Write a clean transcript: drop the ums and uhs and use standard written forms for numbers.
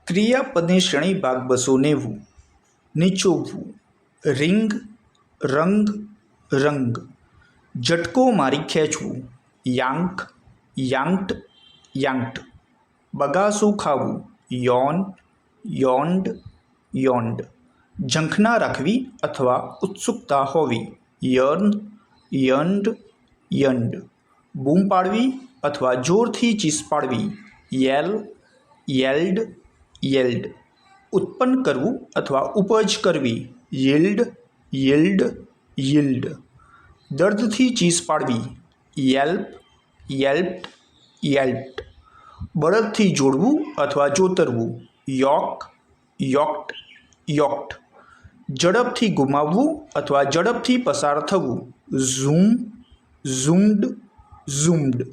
ક્રિયાપદને શ્રેણી ભાગ 290. નીચોવવું. રીંગ, રંગ, રંગ. ઝટકો મારી ખેંચવું. યાંક, યાંક્ટ, યાંક્ટ. બગાસું ખાવું. યોન, યોન્ડ, યોન્ડ. ઝંખના રાખવી અથવા ઉત્સુકતા હોવી. યર્ન, યર્ન્ડ, યર્ન્ડ. બૂમ પાડવી અથવા જોરથી ચીસ પાડવી. Yale, yield, yield. ઉત્પન્ન કરવું અથવા ઉપજ કરવી. Yield, yield, yield. દર્દથી ચીસ પાડવી. યેલ્પ, યેલ્પ્ડ, યેલ્પ્ડ. બળદથી જોડવું અથવા જોતરવું. યોક, યોક્ટ, યોક્ટ. ઝડપથી ગુમાવવું અથવા ઝડપથી પસાર થવું. ઝૂમ, ઝૂમ્ડ, ઝૂમ્ડ.